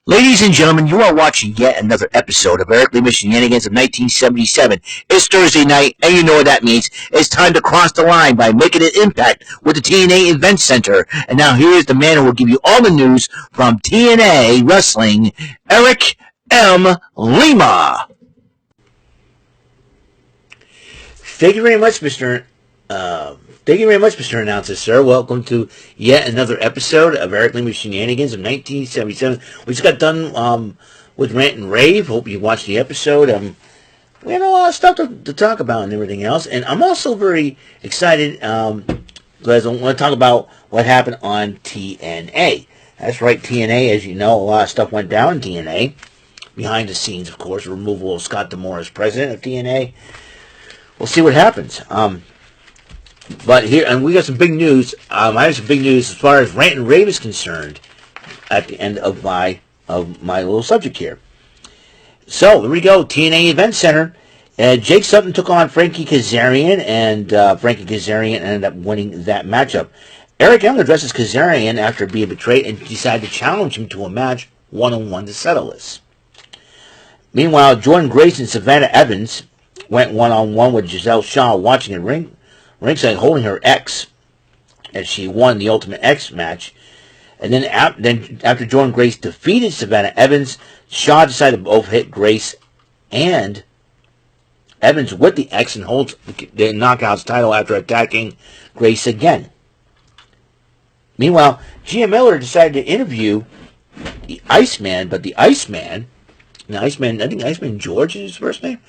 Ladies and gentlemen, you are watching yet another episode of Eric Lima Shenanigans of 1977. It's Thursday night, and you know what that means. It's time to cross the line by making an impact with the TNA Event Center. And now here is the man who will give you all the news from TNA Wrestling, Eric M. Lima. Thank you very much, Mr. Announcer, sir. Welcome to yet another episode of Eric Lima Shenanigans of 1977. We just got done with Rant-N-Rave. Hope you watched the episode. We had a lot of stuff to talk about and everything else. And I'm also very excited because I want to talk about what happened on TNA. That's right, TNA, as you know, a lot of stuff went down in TNA. Behind the scenes, of course, removal of Scott D'Amore as president of TNA. We'll see what happens. But here, and we got some big news. I have some big news as far as Rant-N-Rave is concerned at the end of my little subject here. So, here we go. TNA Event Center. Jake Sutton took on Frankie Kazarian, and Frankie Kazarian ended up winning that matchup. Eric Young addresses Kazarian after being betrayed and decided to challenge him to a match one-on-one to settle this. Meanwhile, Jordan Grace and Savannah Evans went one-on-one with Giselle Shaw watching at ringside holding her X as she won the Ultimate X match. And then after Jordan Grace defeated Savannah Evans, Shaw decided to both hit Grace and Evans with the X and holds the Knockouts title after attacking Grace again. Meanwhile, Gia Miller decided to interview the Iceman, but the Iceman, I think Iceman George is his first name,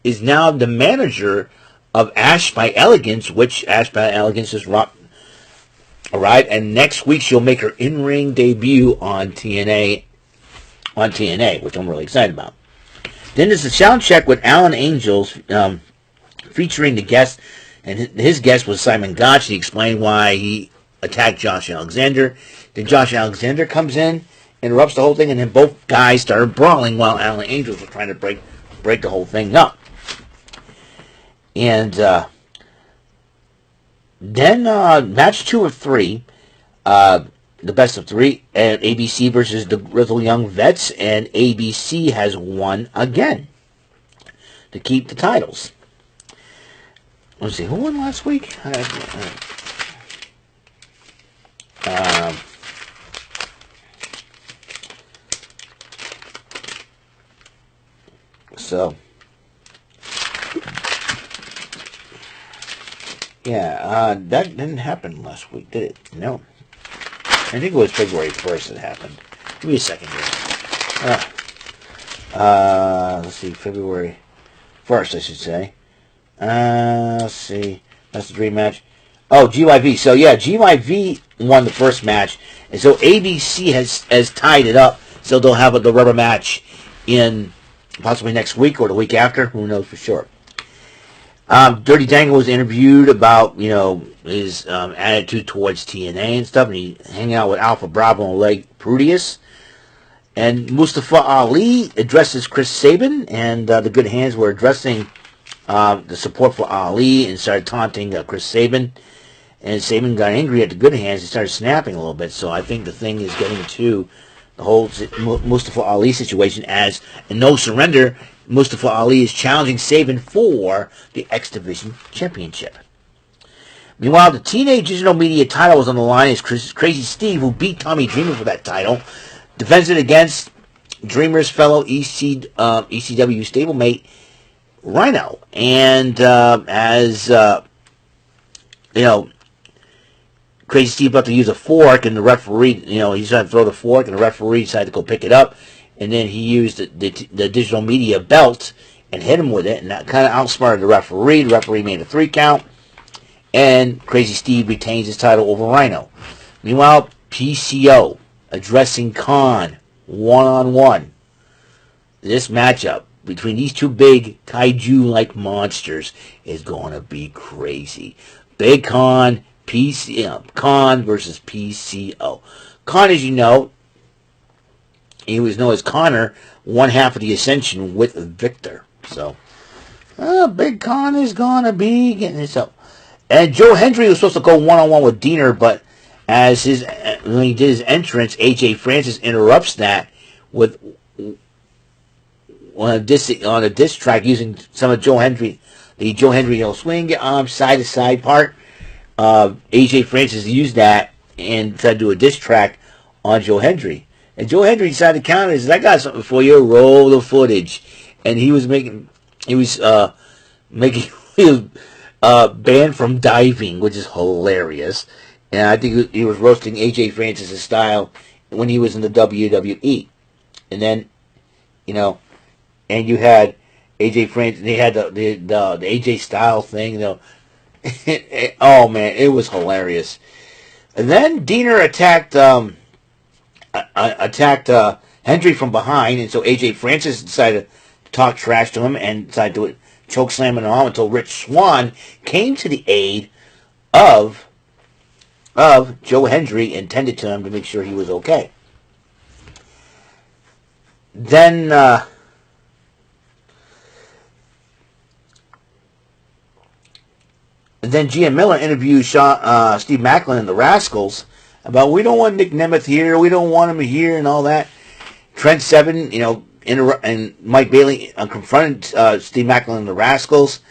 is now the manager of Ash by Elegance, which Ash by Elegance has arrived, and next week she'll make her in-ring debut on TNA, which I'm really excited about. Then there's a sound check with Alan Angels, featuring the guest, and his guest was Simon Gotch. He explained why he attacked Josh Alexander. Then Josh Alexander comes in, interrupts the whole thing, and then both guys started brawling while Alan Angels was trying to break the whole thing up. And then match 2 of 3, the best of 3, and ABC versus the Grizzle Young Vets, and ABC has won again to keep the titles. Let's see, who won last week? That didn't happen last week, did it? No. I think it was February 1st it happened. Give me a second here. Let's see, February 1st, I should say. Let's see. That's the dream match. Oh, GYV. So, yeah, GYV won the first match. And so ABC has tied it up. So they'll have the rubber match in possibly next week or the week after. Who knows for sure. Dirty Dangle was interviewed about, his attitude towards TNA and stuff, and he hanging out with Alpha Bravo and Leg Prudius. And Mustafa Ali addresses Chris Sabin, and the Good Hands were addressing the support for Ali and started taunting Chris Sabin. And Sabin got angry at the Good Hands and started snapping a little bit. So I think the thing is getting to the whole Mustafa Ali situation as a no surrender. Mustafa Ali is challenging Sabin for the X Division Championship. Meanwhile, the Teenage Digital Media title was on the line as Crazy Steve, who beat Tommy Dreamer for that title, defends it against Dreamer's fellow ECW stablemate, Rhino. And Crazy Steve about to use a fork, and the referee, he's trying to throw the fork, and the referee decided to go pick it up. And then he used the digital media belt and hit him with it, and that kind of outsmarted the referee. The referee made a 3 count, and Crazy Steve retains his title over Rhino. Meanwhile, PCO addressing Khan one-on-one. This matchup between these two big kaiju-like monsters is going to be crazy. Big Khan, Khan versus PCO. Khan, as you know, he was known as Connor, one half of the Ascension with Victor. So, Big Con is going to be getting this up. And Joe Hendry was supposed to go one-on-one with Diener, but when he did his entrance, AJ Francis interrupts that with on a disc track using some of the Joe Hendry swing your arm side to side part. AJ Francis used that and tried to do a disc track on Joe Hendry. And Joe Hendry decided to counter. He said, "I got something for you. Roll the footage." And he was banned from diving, which is hilarious. And I think he was roasting AJ Francis' style when he was in the WWE. And then, and you had AJ Francis. They had the AJ style thing. Oh man, it was hilarious. And then Diener attacked Hendry from behind, and so AJ Francis decided to talk trash to him and decided to choke slam him on until Rich Swann came to the aid of Joe Hendry and tended to him to make sure he was okay. Then Gia Miller interviewed Steve Maclin and the Rascals about, we don't want Nick Nemeth here, we don't want him here, and all that. Trent Seven, and Mike Bailey confronted Steve Maclin and the Rascals,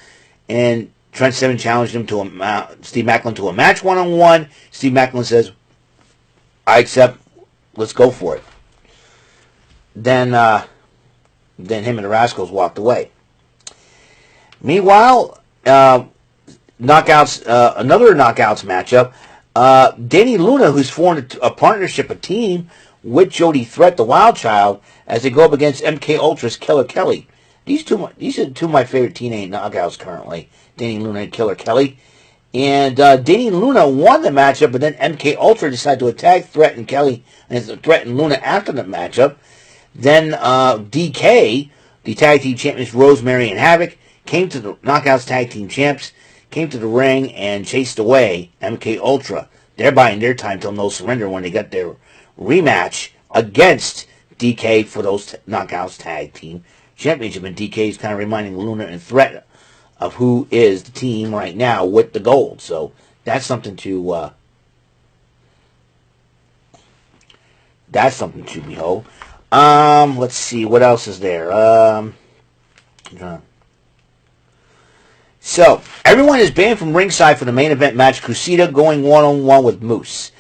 and Trent Seven challenged him Steve Maclin to a match one-on-one. Steve Maclin says, "I accept. Let's go for it." Then him and the Rascals walked away. Meanwhile, another knockouts matchup. Danny Luna, who's formed a partnership, a team with Jody Threat, the Wild Child, as they go up against MK Ultra's Killer Kelly. These are two of my favorite TNA knockouts currently, Danny Luna and Killer Kelly. And Danny Luna won the matchup, but then MK Ultra decided to attack Threat and Kelly and Threat and Luna after the matchup. Then DK, the tag team champions Rosemary and Havoc, came to the Knockouts tag team champs, came to the ring and chased away MK Ultra, thereby in their time till No Surrender when they got their rematch against DK for those Knockouts tag team championship. And DK is kind of reminding Luna and Threat of who is the team right now with the gold. So that's something to behold. Let's see, what else is there? So, everyone is banned from ringside for the main event match, Crusader going one-on-one with Moose.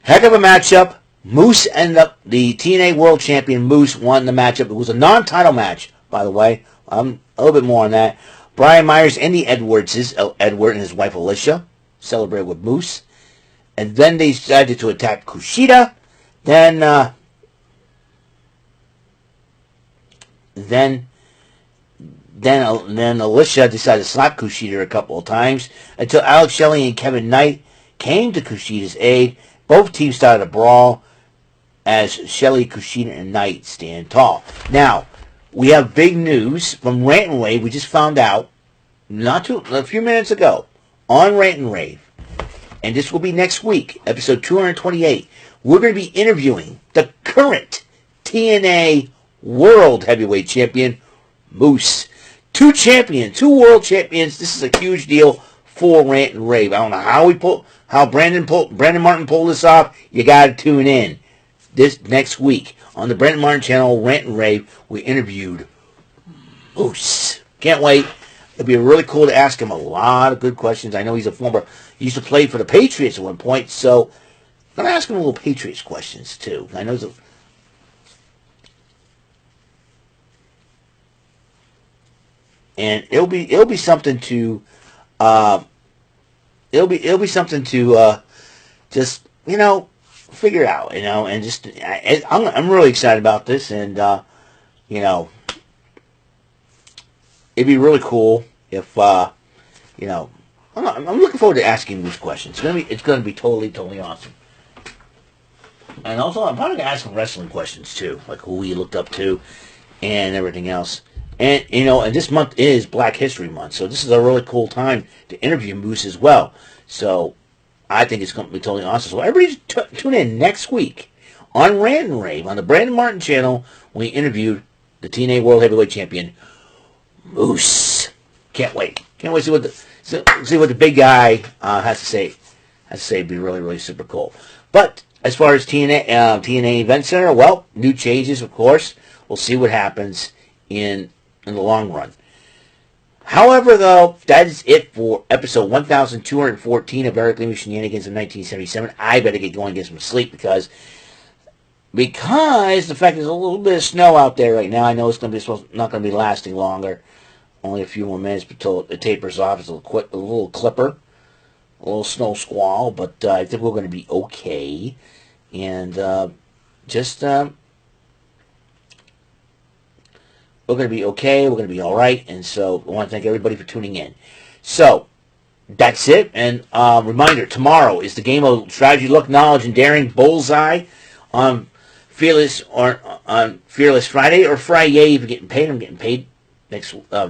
Heck of a matchup. Moose ended up, the TNA World Champion Moose won the matchup. It was a non-title match, by the way. A little bit more on that. Brian Myers and the Edwardses, Edward and his wife Alicia, celebrated with Moose. And then they decided to attack Kushida. Then Alicia decided to slap Kushida a couple of times until Alex Shelley and Kevin Knight came to Kushida's aid. Both teams started a brawl as Shelley, Kushida, and Knight stand tall. Now, we have big news from Rant-N-Rave. We just found out a few minutes ago on Rant-N-Rave, and this will be next week, episode 228. We're going to be interviewing the current TNA World Heavyweight Champion, Moose. Two world champions. This is a huge deal for Rant-N-Rave. I don't know how Brandon Martin pulled this off. You got to tune in this next week on the Brandon Martin channel, Rant-N-Rave. We interviewed Moose. Can't wait. It'll be really cool to ask him a lot of good questions. I know he used to play for the Patriots at one point, so I'm going to ask him a little Patriots questions too. I know and it'll be something to just figure out, and just I'm really excited about this, and it'd be really cool if I'm looking forward to asking these questions. It's gonna be totally awesome. And also, I'm probably gonna ask some wrestling questions too, like who he looked up to and everything else. And, and this month is Black History Month, so this is a really cool time to interview Moose as well. So I think it's going to be totally awesome. So everybody tune in next week on Rant-N-Rave on the Brandon Martin channel when we interviewed the TNA World Heavyweight Champion, Moose. Can't wait. Can't wait to see what the big guy has to say I say it'd be really, really super cool. But as far as TNA Event Center, well, new changes, of course. We'll see what happens in the long run. However, though, that is it for episode 1214 of Eric Lima Shenanigans of 1977. I better get going and get some sleep because the fact there's a little bit of snow out there right now. I know it's not going to be lasting longer. Only a few more minutes until it tapers off. It's a little clipper, a little snow squall, but I think we're going to be okay. And we're going to be okay. We're going to be all right. And so I want to thank everybody for tuning in. So that's it. And reminder, tomorrow is the game of strategy, luck, knowledge, and daring bullseye on Fearless Friday or Friday. If you're getting paid, I'm getting paid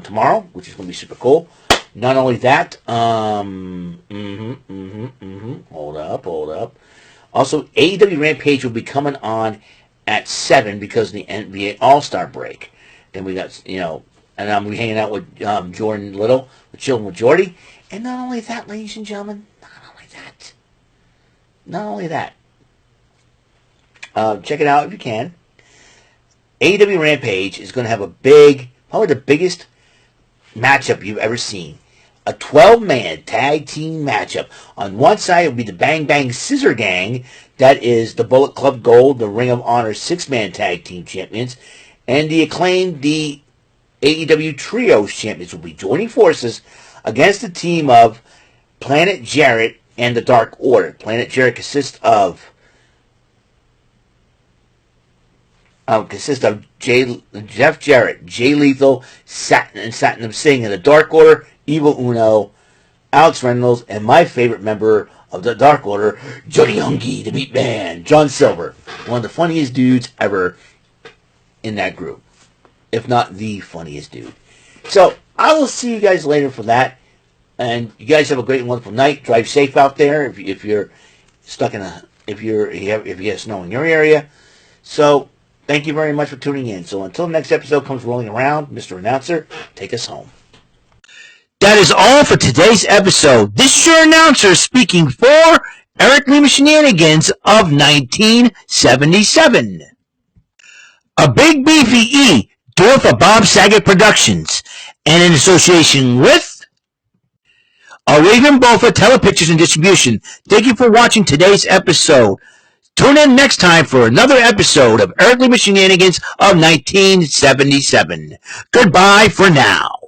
tomorrow, which is going to be super cool. Not only that, hold up. Also, AEW Rampage will be coming on at 7 because of the NBA All-Star break. Then we got, and I'm going to be hanging out with Jordan Little, with Chilling with Jordy. And not only that, ladies and gentlemen, not only that. Check it out if you can. AEW Rampage is going to have probably the biggest matchup you've ever seen. A 12-man tag team matchup. On one side, it will be the Bang Bang Scissor Gang. That is the Bullet Club Gold, the Ring of Honor 6-man tag team champions. And the acclaimed, the AEW Trios champions will be joining forces against the team of Planet Jarrett and the Dark Order. Planet Jarrett consists of Jeff Jarrett, Jay Lethal, Satnam Singh, and the Dark Order, Evil Uno, Alex Reynolds, and my favorite member of the Dark Order, Johnny Hungy, the Meat Man, John Silver. One of the funniest dudes ever in that group, if not the funniest dude. So I will see you guys later for that, and you guys have a great and wonderful night. Drive safe out there if you're stuck if you get snow in your area. So thank you very much for tuning in. So until the next episode comes rolling around, Mr. Announcer, take us home. That is all for today's episode. This is your announcer speaking for Eric Lima Shenanigans of 1977. A Big Beefy E, door for Bob Saget Productions, and in association with a Raven Bofa Telepictures and Distribution. Thank you for watching today's episode. Tune in next time for another episode of Eric Lima Shenanigans of 1977. Goodbye for now.